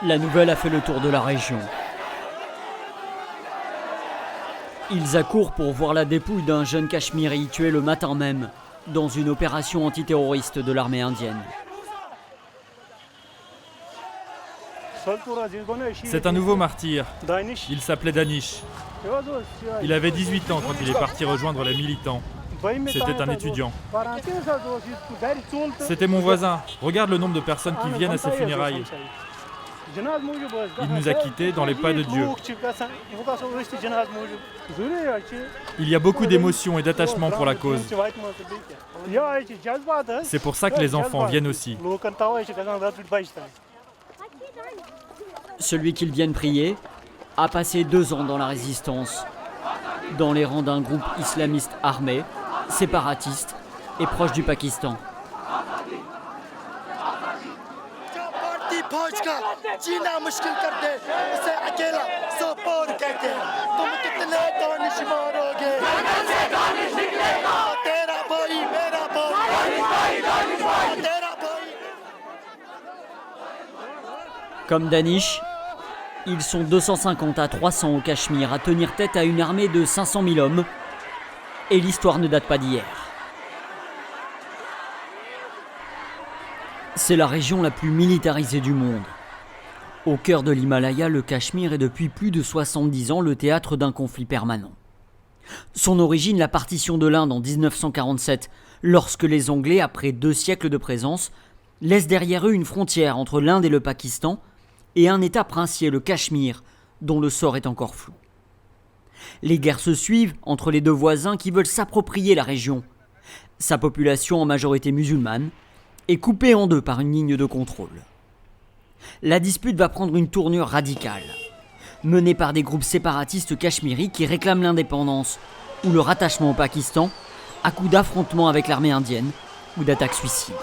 La nouvelle a fait le tour de la région. Ils accourent pour voir la dépouille d'un jeune Cachemiri tué le matin même dans une opération antiterroriste de l'armée indienne. C'est un nouveau martyr. Il s'appelait Danish. Il avait 18 ans quand il est parti rejoindre les militants. C'était un étudiant. C'était mon voisin. Regarde le nombre de personnes qui viennent à ses funérailles. Il nous a quittés dans les pas de Dieu. Il y a beaucoup d'émotions et d'attachement pour la cause. C'est pour ça que les enfants viennent aussi. Celui qu'ils viennent prier a passé 2 ans dans la résistance, dans les rangs d'un groupe islamiste armé, séparatiste et proche du Pakistan. Comme Danish, ils sont 250 à 300 au Cachemire à tenir tête à une armée de 500 000 hommes. Et l'histoire ne date pas d'hier. C'est la région la plus militarisée du monde. Au cœur de l'Himalaya, le Cachemire est depuis plus de 70 ans le théâtre d'un conflit permanent. Son origine, la partition de l'Inde en 1947, lorsque les Anglais, après 2 siècles de présence, laissent derrière eux une frontière entre l'Inde et le Pakistan et un état princier, le Cachemire, dont le sort est encore flou. Les guerres se suivent entre les 2 voisins qui veulent s'approprier la région. Sa population, en majorité musulmane, est coupée en 2 par une ligne de contrôle. La dispute va prendre une tournure radicale, menée par des groupes séparatistes cachemiris qui réclament l'indépendance ou le rattachement au Pakistan, à coups d'affrontements avec l'armée indienne ou d'attaques suicides.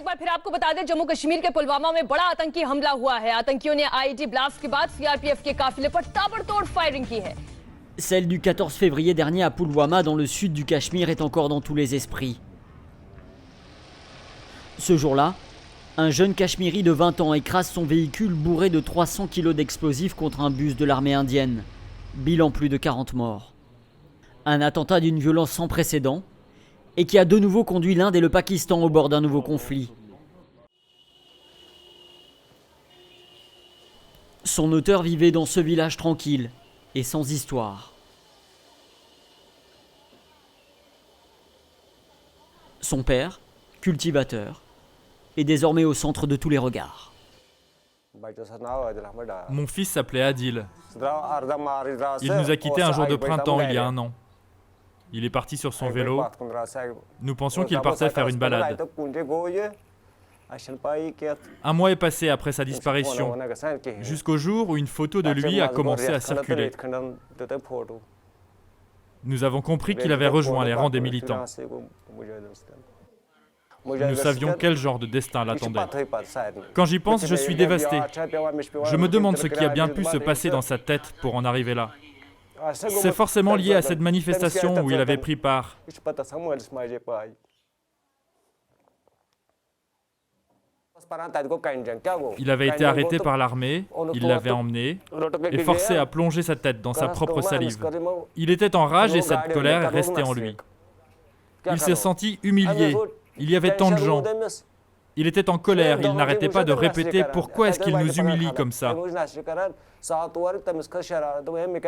एक बार फिर आपको बता दें, जम्मू कश्मीर के पुलवामा में बड़ा आतंकी हमला हुआ है। आतंकियों ने आईईडी ब्लास्ट के बाद सीआरपीएफ के काफिले पर ताबड़तोड़ फायरिंग की है। Celle du 14 février dernier à Pulwama, dans le sud du Cachemire, est encore dans tous les esprits. Ce jour-là, un jeune Cachemiri de 20 ans écrase son véhicule bourré de 300 kilos d'explosifs contre un bus de l'armée indienne. Bilan plus de 40 morts. Un attentat d'une violence sans précédent et qui a de nouveau conduit l'Inde et le Pakistan au bord d'un nouveau conflit. Son auteur vivait dans ce village tranquille et sans histoire. Son père, cultivateur, est désormais au centre de tous les regards. Mon fils s'appelait Adil. Il nous a quittés un jour de printemps il y a 1 an. Il est parti sur son vélo. Nous pensions qu'il partait faire une balade. 1 mois est passé après sa disparition, jusqu'au jour où une photo de lui a commencé à circuler. Nous avons compris qu'il avait rejoint les rangs des militants. Nous savions quel genre de destin l'attendait. Quand j'y pense, je suis dévasté. Je me demande ce qui a bien pu se passer dans sa tête pour en arriver là. C'est forcément lié à cette manifestation où il avait pris part. Il avait été arrêté par l'armée, il l'avait emmené et forcé à plonger sa tête dans sa propre salive. Il était en rage et cette colère est restée en lui. Il s'est senti humilié. Il y avait tant de gens. Il était en colère, il n'arrêtait pas de répéter « Pourquoi est-ce qu'il nous humilie comme ça ?»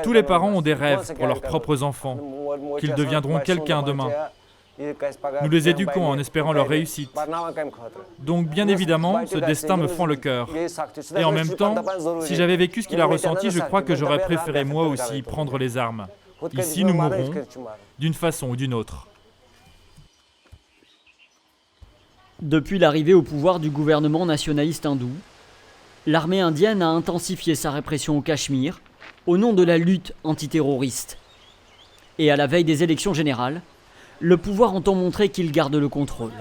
Tous les parents ont des rêves pour leurs propres enfants, qu'ils deviendront quelqu'un demain. Nous les éduquons en espérant leur réussite. Donc bien évidemment, ce destin me fend le cœur. Et en même temps, si j'avais vécu ce qu'il a ressenti, je crois que j'aurais préféré moi aussi prendre les armes. Ici, nous mourrons, d'une façon ou d'une autre. Depuis l'arrivée au pouvoir du gouvernement nationaliste hindou, l'armée indienne a intensifié sa répression au Cachemire au nom de la lutte antiterroriste. Et à la veille des élections générales, le pouvoir entend montrer qu'il garde le contrôle.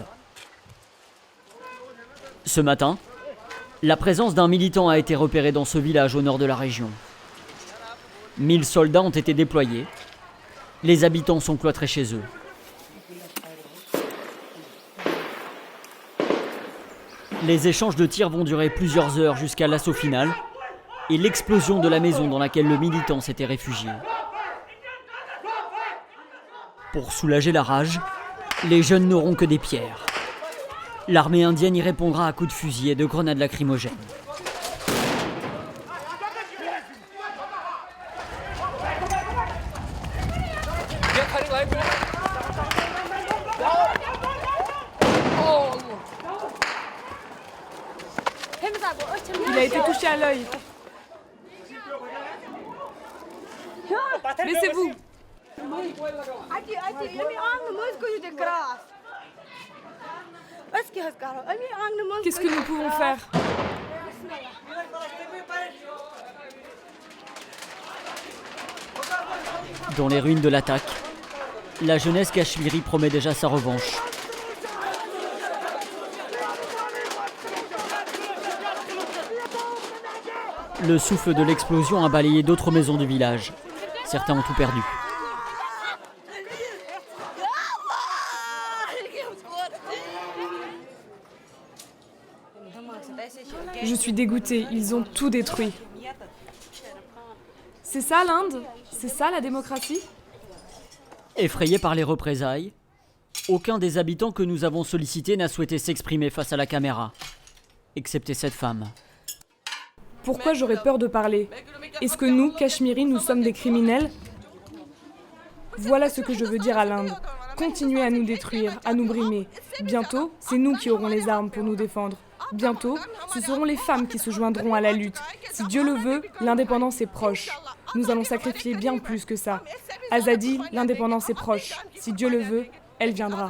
Ce matin, la présence d'un militant a été repérée dans ce village au nord de la région. 1000 soldats ont été déployés. Les habitants sont cloîtrés chez eux. Les échanges de tirs vont durer plusieurs heures jusqu'à l'assaut final et l'explosion de la maison dans laquelle le militant s'était réfugié. Pour soulager la rage, les jeunes n'auront que des pierres. L'armée indienne y répondra à coups de fusil et de grenades lacrymogènes. Il a été touché à l'œil. Laissez-vous. Qu'est-ce que nous pouvons faire? Dans les ruines de l'attaque, la jeunesse cachemiri promet déjà sa revanche. Le souffle de l'explosion a balayé d'autres maisons du village. Certains ont tout perdu. Je suis dégoûtée, ils ont tout détruit. C'est ça l'Inde? C'est ça la démocratie? Effrayés par les représailles, aucun des habitants que nous avons sollicités n'a souhaité s'exprimer face à la caméra, excepté cette femme. Pourquoi j'aurais peur de parler? Est-ce que nous, Cachemiris, nous sommes des criminels? Voilà ce que je veux dire à l'Inde. Continuez à nous détruire, à nous brimer. Bientôt, c'est nous qui aurons les armes pour nous défendre. Bientôt, ce seront les femmes qui se joindront à la lutte. Si Dieu le veut, l'indépendance est proche. Nous allons sacrifier bien plus que ça. Azadi, l'indépendance est proche. Si Dieu le veut, elle viendra.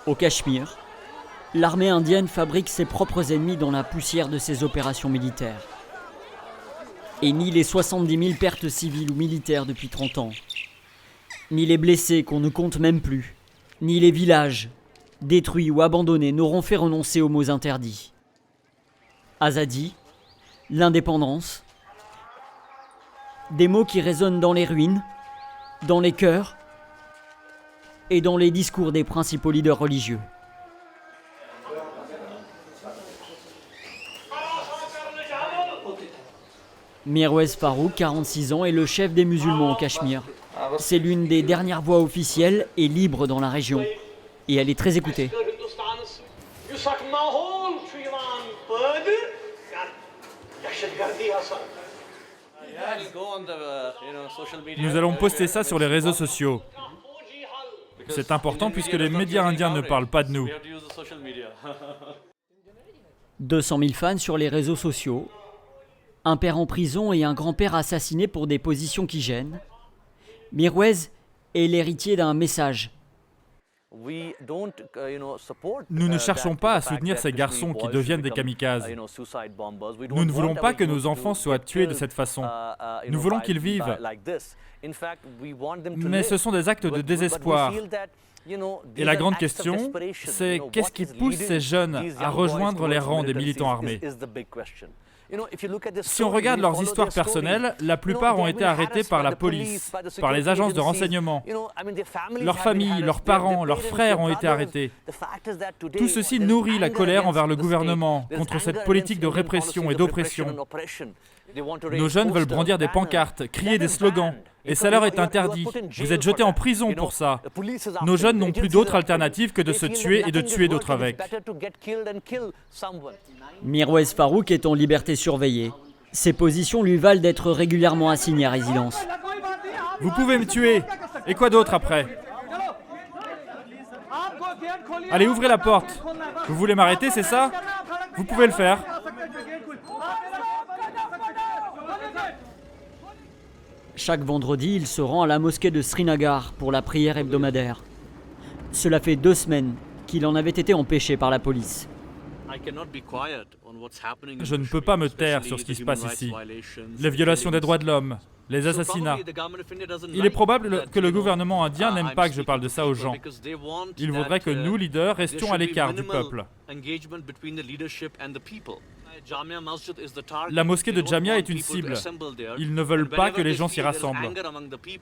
Au Cachemire, l'armée indienne fabrique ses propres ennemis dans la poussière de ses opérations militaires. Et ni les 70 000 pertes civiles ou militaires depuis 30 ans, ni les blessés qu'on ne compte même plus, ni les villages, détruits ou abandonnés, n'auront fait renoncer aux mots interdits. Azadi, l'indépendance, des mots qui résonnent dans les ruines, dans les cœurs et dans les discours des principaux leaders religieux. Mirwais Farouk, 46 ans, est le chef des musulmans au Cachemire. C'est l'une des dernières voix officielles et libres dans la région. Et elle est très écoutée. Nous allons poster ça sur les réseaux sociaux. C'est important puisque les médias indiens ne parlent pas de nous. 200 000 fans sur les réseaux sociaux. Un père en prison et un grand-père assassiné pour des positions qui gênent. Mirwais est l'héritier d'un message. Nous ne cherchons pas à soutenir ces garçons qui deviennent des kamikazes. Nous ne voulons pas que nos enfants soient tués de cette façon. Nous voulons qu'ils vivent. Mais ce sont des actes de désespoir. Et la grande question, c'est qu'est-ce qui pousse ces jeunes à rejoindre les rangs des militants armés? Si on regarde leurs histoires personnelles, la plupart ont été arrêtés par la police, par les agences de renseignement. Leurs familles, leurs parents, leurs frères ont été arrêtés. Tout ceci nourrit la colère envers le gouvernement contre cette politique de répression et d'oppression. Nos jeunes veulent brandir des pancartes, crier des slogans, et ça leur est interdit. Vous êtes jetés en prison pour ça. Nos jeunes n'ont plus d'autre alternative que de se tuer et de tuer d'autres avec. Mirwais Farouk est en liberté surveillée. Ses positions lui valent d'être régulièrement assigné à résidence. Vous pouvez me tuer. Et quoi d'autre après? Allez, ouvrez la porte. Vous voulez m'arrêter, c'est ça? Vous pouvez le faire. Chaque vendredi, il se rend à la mosquée de Srinagar pour la prière hebdomadaire. Cela fait 2 semaines qu'il en avait été empêché par la police. Je ne peux pas me taire sur ce qui se passe ici. Les violations des droits de l'homme, les assassinats. Il est probable que le gouvernement indien n'aime pas que je parle de ça aux gens. Il voudrait que nous, leaders, restions à l'écart du peuple. La mosquée de Jamia est une cible. Ils ne veulent pas que les gens s'y rassemblent.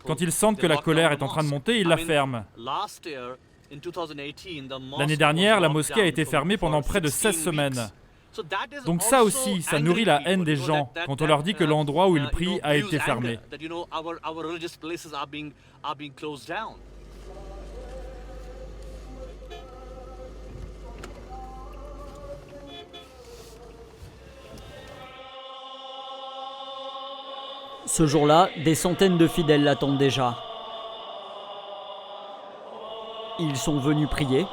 Quand ils sentent que la colère est en train de monter, ils la ferment. L'année dernière, la mosquée a été fermée pendant près de 16 semaines. Donc ça aussi, ça nourrit la haine des gens quand on leur dit que l'endroit où ils prient a été fermé. Ce jour-là, des centaines de fidèles l'attendent déjà. Ils sont venus prier,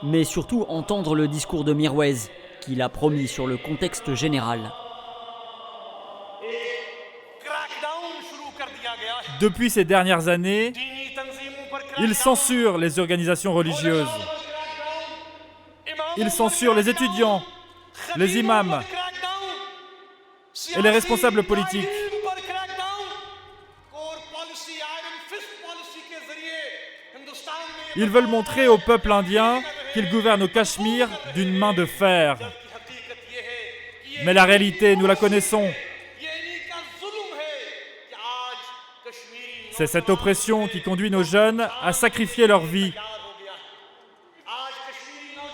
mais surtout entendre le discours de Mirwais, qu'il a promis sur le contexte général. Depuis ces dernières années, ils censurent les organisations religieuses. Ils censurent les étudiants, les imams et les responsables politiques. Ils veulent montrer au peuple indien qu'ils gouvernent au Cachemire d'une main de fer. Mais la réalité, nous la connaissons. C'est cette oppression qui conduit nos jeunes à sacrifier leur vie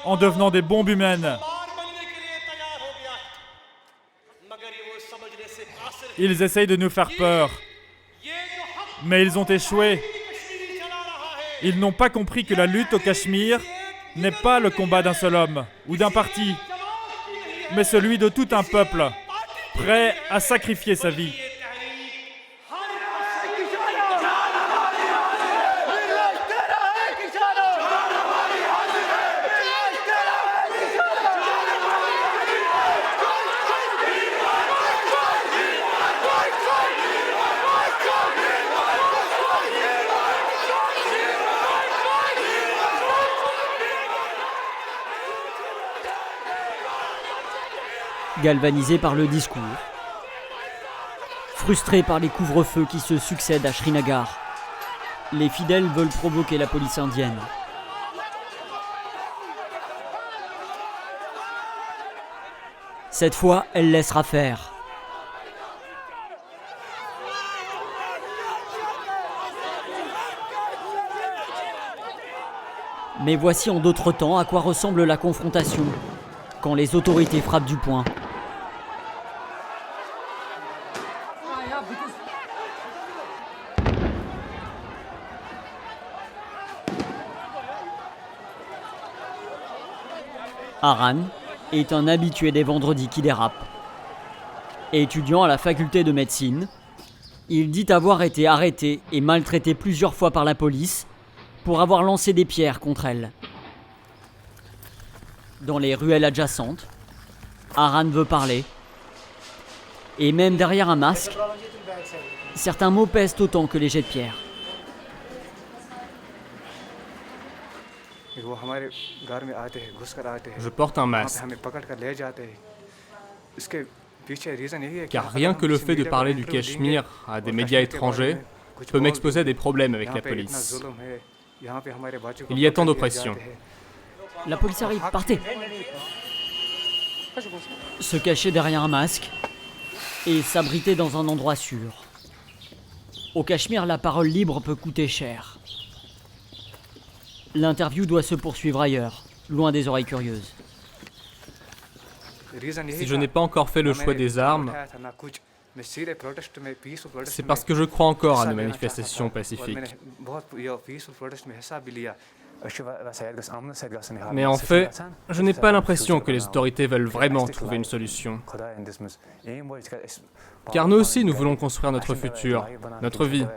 en devenant des bombes humaines. Ils essayent de nous faire peur, mais ils ont échoué. Ils n'ont pas compris que la lutte au Cachemire n'est pas le combat d'un seul homme ou d'un parti, mais celui de tout un peuple, prêt à sacrifier sa vie. Galvanisés par le discours, frustrés par les couvre-feux qui se succèdent à Srinagar, les fidèles veulent provoquer la police indienne. Cette fois, elle laissera faire. Mais voici en d'autres temps à quoi ressemble la confrontation, quand les autorités frappent du poing. Aran est un habitué des vendredis qui dérapent. Étudiant à la faculté de médecine, il dit avoir été arrêté et maltraité plusieurs fois par la police pour avoir lancé des pierres contre elle. Dans les ruelles adjacentes, Aran veut parler. Et même derrière un masque, certains mots pèsent autant que les jets de pierre. Je porte un masque, car rien que le fait de parler du Cachemire à des médias étrangers peut m'exposer à des problèmes avec la police. Il y a tant d'oppression. La police arrive, partez! Se cacher derrière un masque et s'abriter dans un endroit sûr. Au Cachemire, la parole libre peut coûter cher. L'interview doit se poursuivre ailleurs, loin des oreilles curieuses. Si je n'ai pas encore fait le choix des armes, c'est parce que je crois encore à nos manifestations pacifiques. Mais en fait, je n'ai pas l'impression que les autorités veulent vraiment trouver une solution. Car nous aussi, nous voulons construire notre futur, notre vie.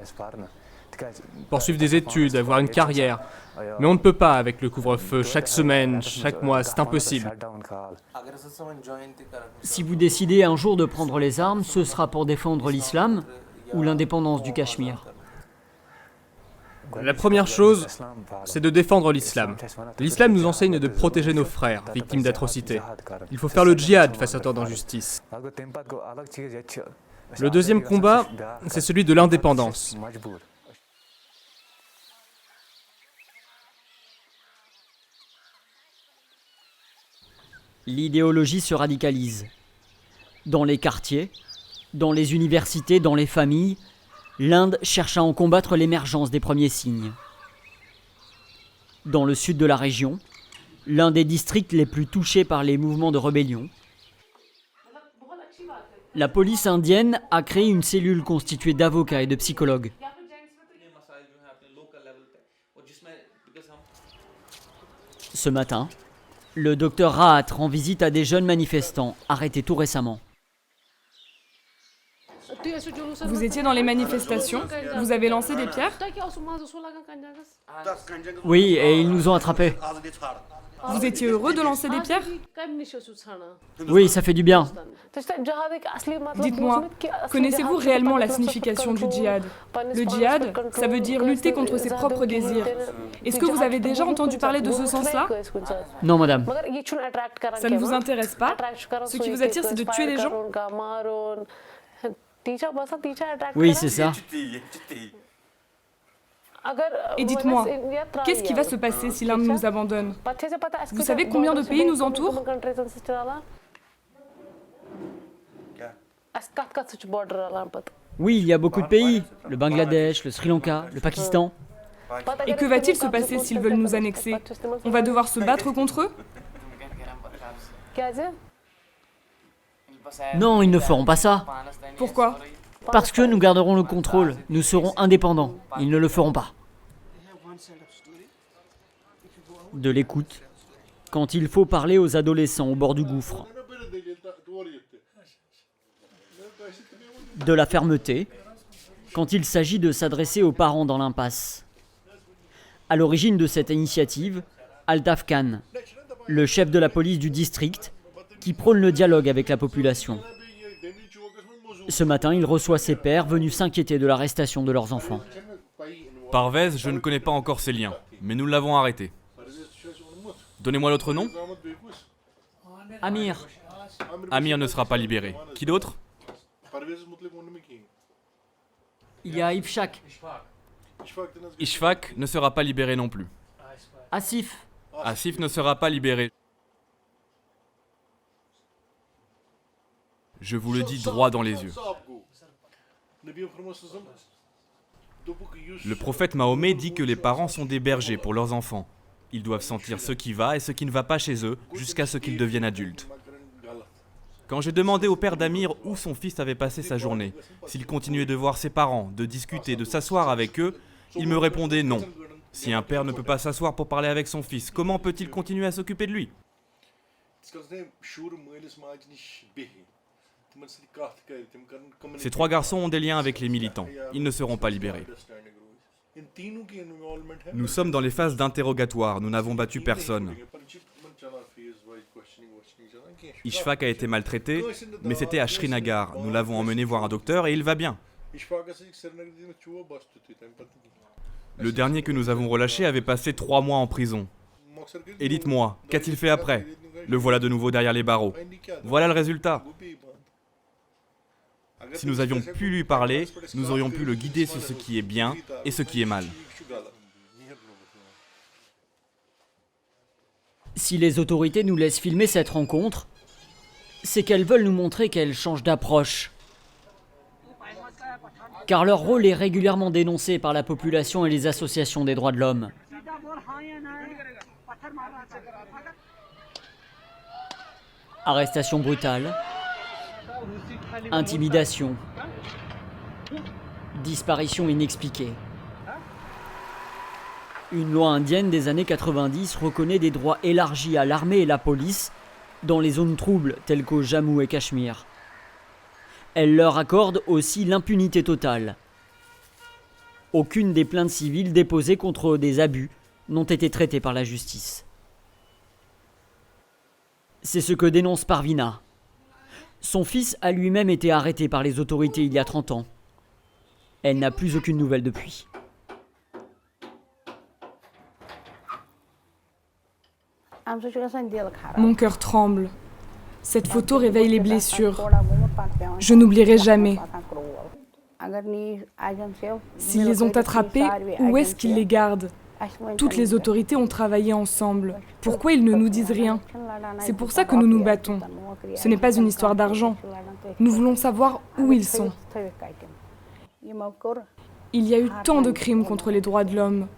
Poursuivre des études, avoir une carrière. Mais on ne peut pas avec le couvre-feu chaque semaine, chaque mois, c'est impossible. Si vous décidez un jour de prendre les armes, ce sera pour défendre l'islam ou l'indépendance du Cachemire? La première chose, c'est de défendre l'islam. L'islam nous enseigne de protéger nos frères, victimes d'atrocités. Il faut faire le djihad face à tant d'injustices. Le deuxième combat, c'est celui de l'indépendance. L'idéologie se radicalise. Dans les quartiers, dans les universités, dans les familles, l'Inde cherche à en combattre l'émergence des premiers signes. Dans le sud de la région, l'un des districts les plus touchés par les mouvements de rébellion, la police indienne a créé une cellule constituée d'avocats et de psychologues. Ce matin, le docteur Rahat rend visite à des jeunes manifestants arrêtés tout récemment. Vous étiez dans les manifestations? Vous avez lancé des pierres? Oui, et ils nous ont attrapés. Vous étiez heureux de lancer des pierres? Oui, ça fait du bien. Dites-moi, connaissez-vous réellement la signification du djihad? Le djihad, ça veut dire lutter contre ses propres désirs. Est-ce que vous avez déjà entendu parler de ce sens-là? Non, madame. Ça ne vous intéresse pas? Ce qui vous attire, c'est de tuer les gens? Oui, c'est ça. Et dites-moi, qu'est-ce qui va se passer si l'Inde nous abandonne? Vous savez combien de pays nous entourent? Oui, il y a beaucoup de pays. Le Bangladesh, le Sri Lanka, le Pakistan. Et que va-t-il se passer s'ils veulent nous annexer? On va devoir se battre contre eux? Non, ils ne feront pas ça. Pourquoi? Parce que nous garderons le contrôle. Nous serons indépendants. Ils ne le feront pas. De l'écoute. Quand il faut parler aux adolescents au bord du gouffre. De la fermeté. Quand il s'agit de s'adresser aux parents dans l'impasse. À l'origine de cette initiative, Altaf Khan, le chef de la police du district, qui prône le dialogue avec la population. Ce matin, il reçoit ses pères venus s'inquiéter de l'arrestation de leurs enfants. Parvez, je ne connais pas encore ces liens, mais nous l'avons arrêté. Donnez-moi l'autre nom. Amir. Amir ne sera pas libéré. Qui d'autre? Il y a Ifshak. Ishfaq ne sera pas libéré non plus. Asif. Asif ne sera pas libéré. Je vous le dis droit dans les yeux. Le prophète Mahomet dit que les parents sont des bergers pour leurs enfants. Ils doivent sentir ce qui va et ce qui ne va pas chez eux jusqu'à ce qu'ils deviennent adultes. Quand j'ai demandé au père d'Amir où son fils avait passé sa journée, s'il continuait de voir ses parents, de discuter, de s'asseoir avec eux, il me répondait non. Si un père ne peut pas s'asseoir pour parler avec son fils, comment peut-il continuer à s'occuper de lui? Ces trois garçons ont des liens avec les militants. Ils ne seront pas libérés. Nous sommes dans les phases d'interrogatoire. Nous n'avons battu personne. Ishfaq a été maltraité, mais c'était à Srinagar. Nous l'avons emmené voir un docteur et il va bien. Le dernier que nous avons relâché avait passé 3 mois en prison. Et dites-moi, qu'a-t-il fait après? Le voilà de nouveau derrière les barreaux. Voilà le résultat. Si nous avions pu lui parler, nous aurions pu le guider sur ce qui est bien et ce qui est mal. Si les autorités nous laissent filmer cette rencontre, c'est qu'elles veulent nous montrer qu'elles changent d'approche. Car leur rôle est régulièrement dénoncé par la population et les associations des droits de l'homme. Arrestation brutale, intimidation, disparition inexpliquée. Une loi indienne des années 90 reconnaît des droits élargis à l'armée et la police dans les zones troubles telles qu'au Jammu et Cachemire. Elle leur accorde aussi l'impunité totale. Aucune des plaintes civiles déposées contre des abus n'ont été traitées par la justice. C'est ce que dénonce Parvina. Son fils a lui-même été arrêté par les autorités il y a 30 ans. Elle n'a plus aucune nouvelle depuis. Mon cœur tremble. Cette photo réveille les blessures. Je n'oublierai jamais. S'ils les ont attrapés, où est-ce qu'ils les gardent? Toutes les autorités ont travaillé ensemble. Pourquoi ils ne nous disent rien? C'est pour ça que nous nous battons. Ce n'est pas une histoire d'argent. Nous voulons savoir où ils sont. Il y a eu tant de crimes contre les droits de l'homme,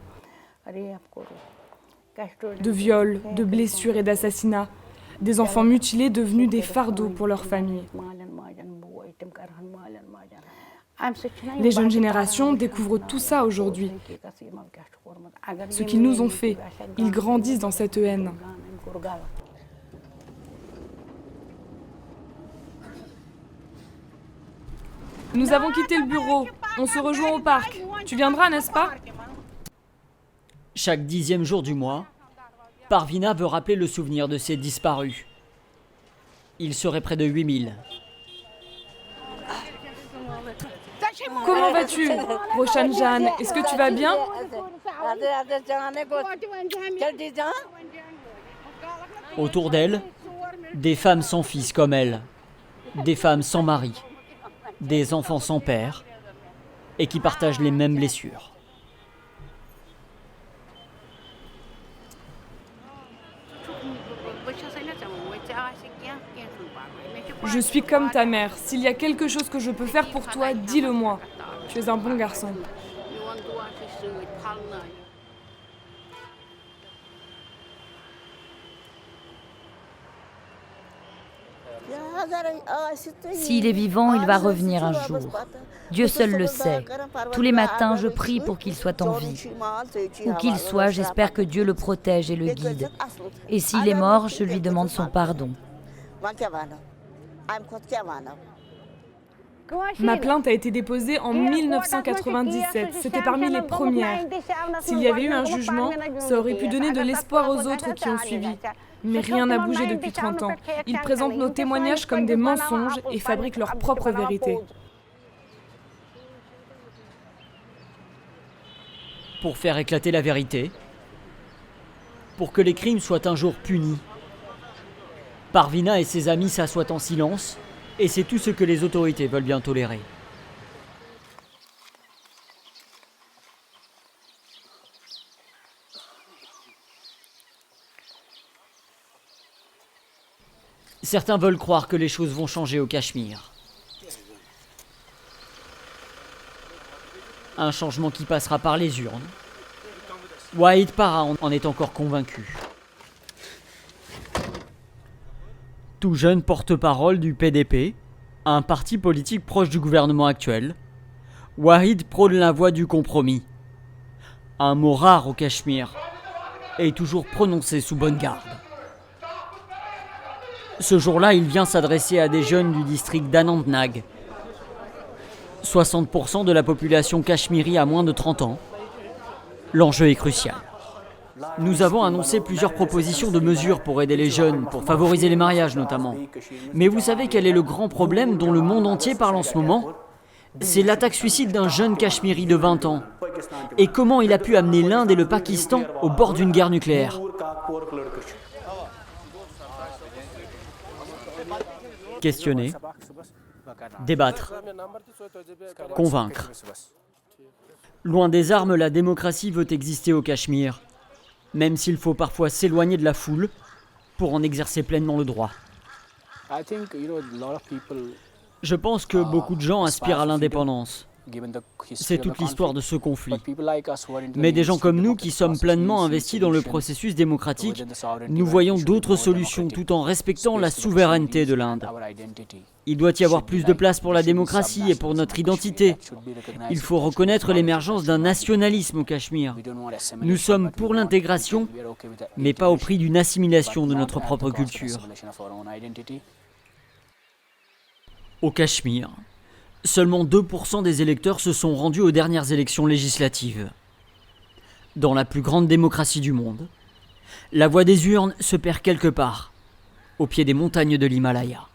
de viols, de blessures et d'assassinats, des enfants mutilés devenus des fardeaux pour leurs familles. Les jeunes générations découvrent tout ça aujourd'hui. Ce qu'ils nous ont fait, ils grandissent dans cette haine. Nous avons quitté le bureau. On se rejoint au parc. Tu viendras, n'est-ce pas? Chaque 10e jour du mois, Parvina veut rappeler le souvenir de ses disparus. Il serait près de 8000. Comment vas-tu, Roshan Jeanne? Est-ce que tu vas bien? Autour d'elle, des femmes sans fils comme elle, des femmes sans mari, des enfants sans père, et qui partagent les mêmes blessures. Je suis comme ta mère. S'il y a quelque chose que je peux faire pour toi, dis-le-moi. Tu es un bon garçon. S'il est vivant, il va revenir un jour. Dieu seul le sait. Tous les matins, je prie pour qu'il soit en vie. Où qu'il soit, j'espère que Dieu le protège et le guide. Et s'il est mort, je lui demande son pardon. Ma plainte a été déposée en 1997. C'était parmi les premières. S'il y avait eu un jugement, ça aurait pu donner de l'espoir aux autres qui ont suivi. Mais rien n'a bougé depuis 30 ans. Ils présentent nos témoignages comme des mensonges et fabriquent leur propre vérité. Pour faire éclater la vérité, pour que les crimes soient un jour punis, Parvina et ses amis s'assoient en silence, et c'est tout ce que les autorités veulent bien tolérer. Certains veulent croire que les choses vont changer au Cachemire. Un changement qui passera par les urnes. Wahid Parra en est encore convaincu. Tout jeune porte-parole du PDP, un parti politique proche du gouvernement actuel, Wahid prône la voie du compromis. Un mot rare au Cachemire, et toujours prononcé sous bonne garde. Ce jour-là, il vient s'adresser à des jeunes du district d'Anantnag. 60% de la population cachemiri a moins de 30 ans. L'enjeu est crucial. Nous avons annoncé plusieurs propositions de mesures pour aider les jeunes, pour favoriser les mariages notamment. Mais vous savez quel est le grand problème dont le monde entier parle en ce moment? C'est l'attaque suicide d'un jeune cachemiri de 20 ans. Et comment il a pu amener l'Inde et le Pakistan au bord d'une guerre nucléaire? Questionner, débattre, convaincre. Loin des armes, la démocratie veut exister au Cachemire, même s'il faut parfois s'éloigner de la foule pour en exercer pleinement le droit. Je pense que beaucoup de gens aspirent à l'indépendance. C'est toute l'histoire de ce conflit. Mais des gens comme nous qui sommes pleinement investis dans le processus démocratique, nous voyons d'autres solutions tout en respectant la souveraineté de l'Inde. Il doit y avoir plus de place pour la démocratie et pour notre identité. Il faut reconnaître l'émergence d'un nationalisme au Cachemire. Nous sommes pour l'intégration, mais pas au prix d'une assimilation de notre propre culture. Au Cachemire, seulement 2% des électeurs se sont rendus aux dernières élections législatives. Dans la plus grande démocratie du monde, la voix des urnes se perd quelque part, au pied des montagnes de l'Himalaya.